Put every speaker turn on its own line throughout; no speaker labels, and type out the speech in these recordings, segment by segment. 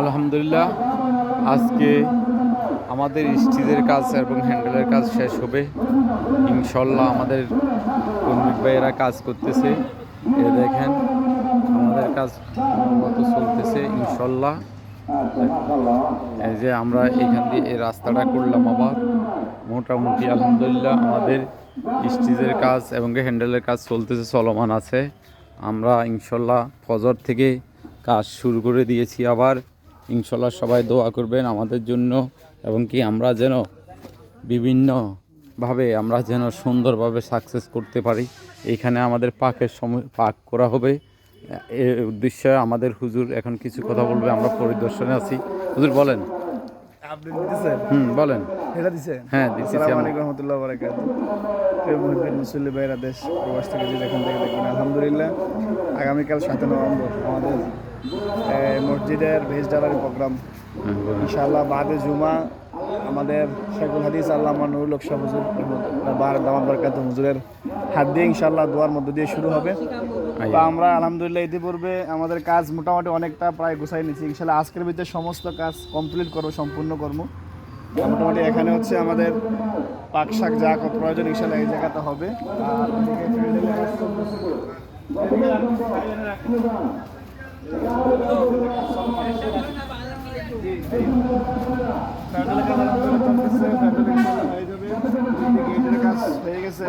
আলহামদুলিল্লাহ, আজকে আমাদের স্টিচের কাজ এবং হ্যান্ডেলের কাজ শেষ হবে ইনশাল্লাহ। আমাদের কর্মী ভাইয়েরা কাজ করতেছে, এ দেখেন আমাদের কাজ মতো চলতেছে ইনশাল্লাহ। এই যে আমরা এখান দিয়ে এই রাস্তাটা করলাম, আবার মোটামুটি আলহামদুলিল্লাহ আমাদের স্টিচের কাজ এবং হ্যান্ডেলের কাজ চলতেছে, চলমান আছে। আমরা ইনশাল্লাহ ফজর থেকে কাজ শুরু করে দিয়েছি। আবার ইনশাল্লাহ সবাই দোয়া করবেন আমাদের জন্য, এবং কি আমরা যেন বিভিন্নভাবে আমরা যেন সুন্দরভাবে সাকসেস করতে পারি। এইখানে আমাদের পাকের সময় পাক করা হবে, এর উদ্দেশ্যে আমাদের হুজুর এখন কিছু কথা বলবে। আমরা পরিদর্শনে আছি। হুজুর বলেন।
আপনি দিতেছেন?
বলেন।
এটা দিছেন?
হ্যাঁ, দিতেছি।
আসসালামু আলাইকুম রহমতুল্লাহ বারাকাতুহু। প্রিয় মুহিদ্দিন মুসল্লি ভাইরা, দেশ প্রবাস থেকে যে যেখান থেকে দেখবেন, আলহামদুলিল্লাহ আগামীকাল 7 নভেম্বর আমাদের মসজিদের ভেজ ডালারি প্রোগ্রাম ইনশাআল্লাহ বাদে জুমা। আমাদের শেখুল হাদিস আল্লামা নুরুল হক শাহ হুজুর দামাত বরকাতুহু হুজুরের হাত দিয়ে ইনশাআল্লাহ দোয়ার মধ্য দিয়ে শুরু হবে। তো আমরা আলহামদুলিল্লাহ ইতিপূর্বে আমাদের কাজ মোটামুটি অনেকটা প্রায় গুছাই নিয়েছি। ইনশাআল্লাহ আজকের ভিতরে সমস্ত কাজ কমপ্লিট করবো, সম্পূর্ণ করবো। মোটামুটি এখানে হচ্ছে আমাদের পাক শাক যা প্রয়োজন ইনশাআল্লাহ এই জায়গাতে হবে। আর এদিকে প্যান্ডেলের কাজ চলতেছে। প্যান্ডেলের কাজ চলতেছে, প্যান্ডেলের ইনশাআল্লাহ হয়ে যাবে। গেটের কাজ হয়ে গেছে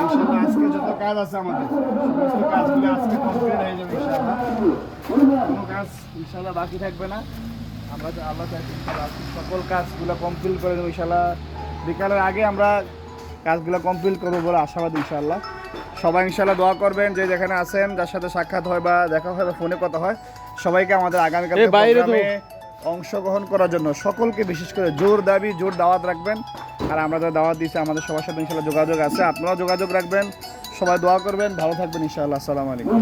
ইনশাআল্লাহ। আজকে যত কাজ আছে আমাদের সমস্ত কাজগুলো আজকে কমপ্লিট হয়ে যাবে ইনশাআল্লাহ। কোনো কাজ ইনশাআল্লাহ বাকি থাকবে না। আমরা আল্লাহ সকল কাজগুলো কমপ্লিট করে দেবো ইনশাআল্লাহ। বিকালের আগে আমরা কাজগুলো কমপ্লিট করবো বলে আশাবাদ ইনশাআল্লাহ। সবাই ইনশাআল্লাহ দোয়া করবেন, যে যেখানে আছেন, যার সাথে সাক্ষাৎ হয় বা দেখা হয় বা ফোনে কথা হয়, সবাইকে আমাদের আগামীকাল প্রোগ্রামে অংশগ্রহণ করার জন্য সকলকে বিশেষ করে জোর দাবি জোর দাওয়াত রাখবেন। আর আমরা যারা দাওয়াত দিচ্ছি আমাদের সবার সাথে ইনশাআল্লাহ যোগাযোগ আছে, আপনারাও যোগাযোগ রাখবেন। সবাই দোয়া করবেন, ভালো থাকবেন ইনশাআল্লাহ। আসসালামু আলাইকুম।